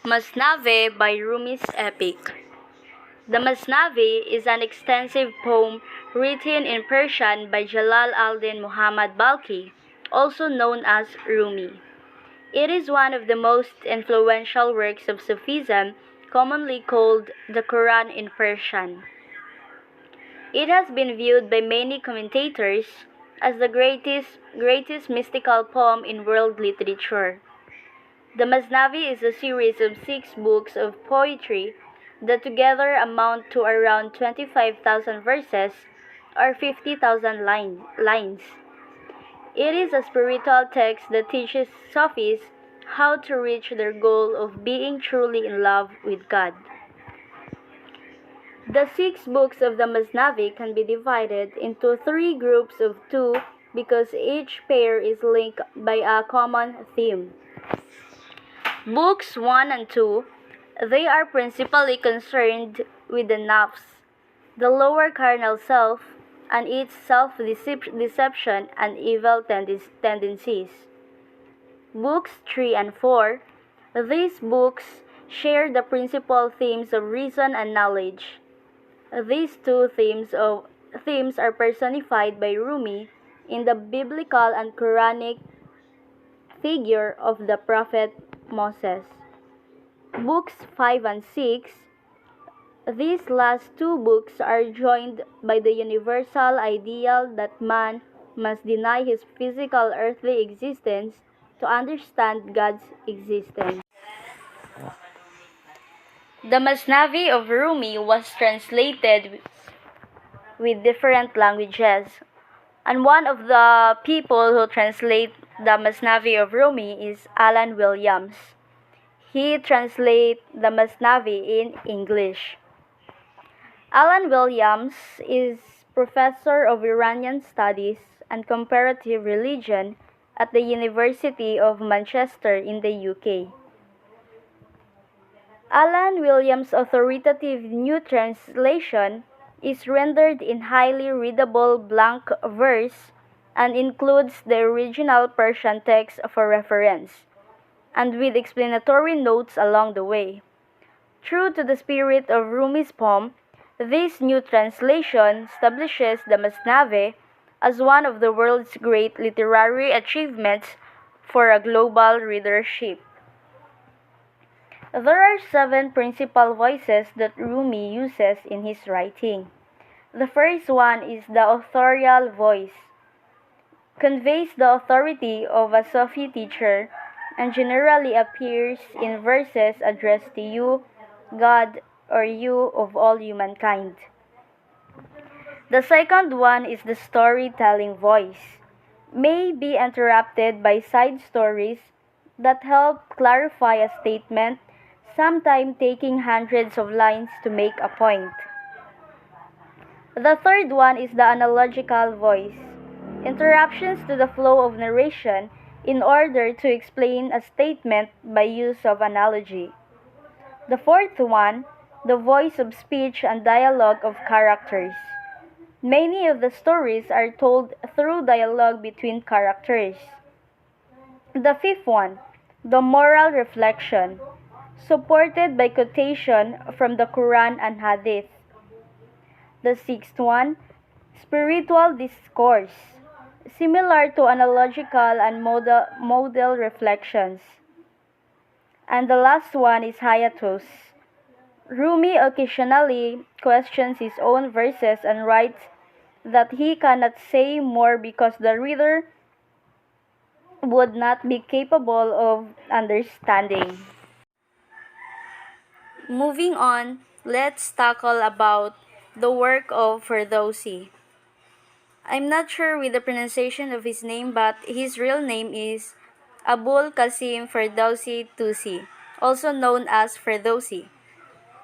Masnavi by Rumi's epic. The Masnavi is an extensive poem written in Persian by Jalal al-Din Muhammad Balkhi, also known as Rumi. It is one of the most influential works of Sufism, commonly called the Quran in Persian. It has been viewed by many commentators as the greatest mystical poem in world literature. The Masnavi is a series of 6 books of poetry that together amount to around 25,000 verses or 50,000 lines. It is a spiritual text that teaches Sufis how to reach their goal of being truly in love with God. The 6 books of the Masnavi can be divided into 3 groups of 2 because each pair is linked by a common theme. Books 1 and 2, they are principally concerned with the nafs, the lower carnal self, and its self-deception and evil tendencies. Books 3 and 4, these books share the principal themes of reason and knowledge. These 2 themes are personified by Rumi in the biblical and Quranic figure of the prophet Moses. Books 5 and 6, these last 2 books are joined by the universal ideal that man must deny his physical earthly existence to understand God's existence. The Masnavi of Rumi was translated with different languages, and one of the people who translate the Masnavi of Rumi is Alan Williams. He translates the Masnavi in English. Alan Williams is professor of Iranian Studies and Comparative Religion at the University of Manchester in the UK. Alan Williams' authoritative new translation is rendered in highly readable blank verse and includes the original Persian text for reference, and with explanatory notes along the way. True to the spirit of Rumi's poem, this new translation establishes the Masnavi as one of the world's great literary achievements for a global readership. There are 7 principal voices that Rumi uses in his writing. The first one is the authorial voice, conveys the authority of a Sufi teacher, and generally appears in verses addressed to you, God, or you of all humankind. The second one is the storytelling voice, may be interrupted by side stories that help clarify a statement, sometimes taking hundreds of lines to make a point. The third one is the analogical voice, interruptions to the flow of narration in order to explain a statement by use of analogy. The fourth one, the voice of speech and dialogue of characters. Many of the stories are told through dialogue between characters. The fifth one, the moral reflection, supported by quotation from the Quran and Hadith. The sixth one, spiritual discourse, similar to analogical and modal reflections. And the last one is hiatus. Rumi occasionally questions his own verses and writes that he cannot say more because the reader would not be capable of understanding. Moving on, let's tackle about the work of Ferdowsi. I'm not sure with the pronunciation of his name, but his real name is Abul Qasim Ferdowsi Tusi, also known as Ferdowsi.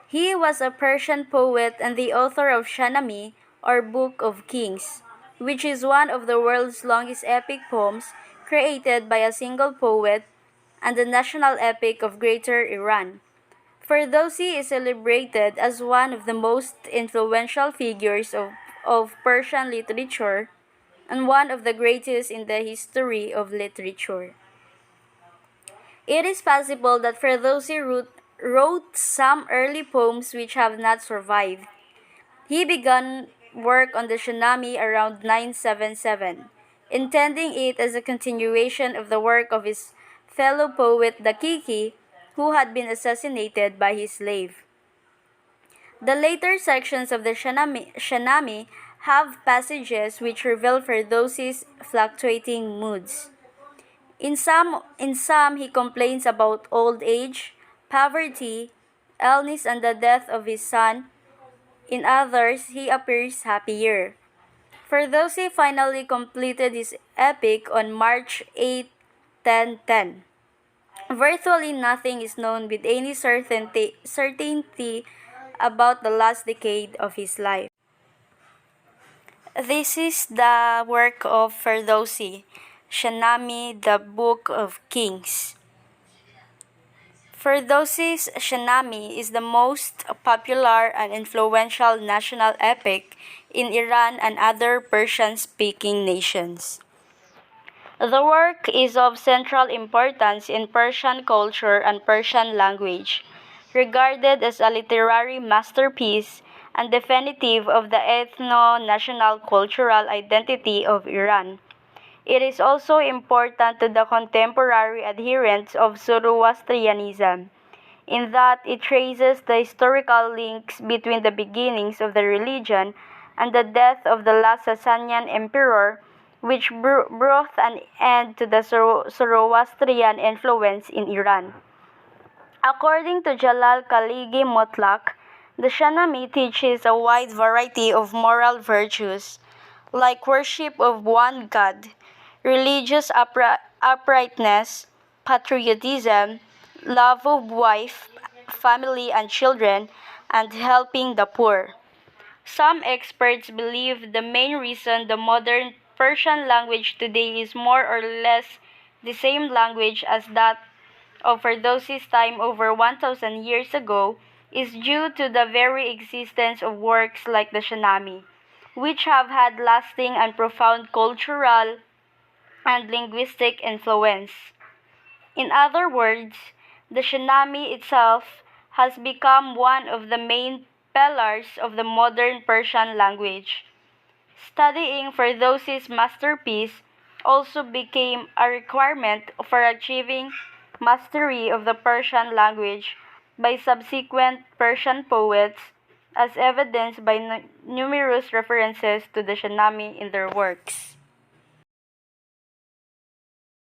He was a Persian poet and the author of Shahnameh, or Book of Kings, which is one of the world's longest epic poems created by a single poet and the national epic of Greater Iran. Ferdowsi is celebrated as one of the most influential figures of Persian literature and one of the greatest in the history of literature. It is possible that Ferdowsi wrote some early poems which have not survived. He began work on the Shanami around 977, intending it as a continuation of the work of his fellow poet Dakiki, who had been assassinated by his slave. The later sections of the Shanami have passages which reveal Ferdowsi's fluctuating moods. In some, he complains about old age, poverty, illness, and the death of his son. In others, he appears happier. Ferdowsi finally completed his epic on March 8, 1010. Virtually nothing is known with any certainty about the last decade of his life. This is the work of Ferdowsi, Shanami, the Book of Kings. Ferdowsi's Shanami is the most popular and influential national epic in Iran and other Persian-speaking nations. The work is of central importance in Persian culture and Persian language, regarded as a literary masterpiece and definitive of the ethno-national cultural identity of Iran. It is also important to the contemporary adherents of Zoroastrianism, in that it traces the historical links between the beginnings of the religion and the death of the last Sasanian emperor, which brought an end to the Zoroastrian influence in Iran. According to Jalal Khaligi Motlaq, the Shanami teaches a wide variety of moral virtues, like worship of one God, religious uprightness, patriotism, love of wife, family, and children, and helping the poor. Some experts believe the main reason the modern Persian language today is more or less the same language as that of Ferdowsi's time over 1,000 years ago is due to the very existence of works like the Shanami, which have had lasting and profound cultural and linguistic influence. In other words, the Shanami itself has become one of the main pillars of the modern Persian language. Studying Ferdowsi's masterpiece also became a requirement for achieving mastery of the Persian language by subsequent Persian poets, as evidenced by numerous references to the Shanami in their works.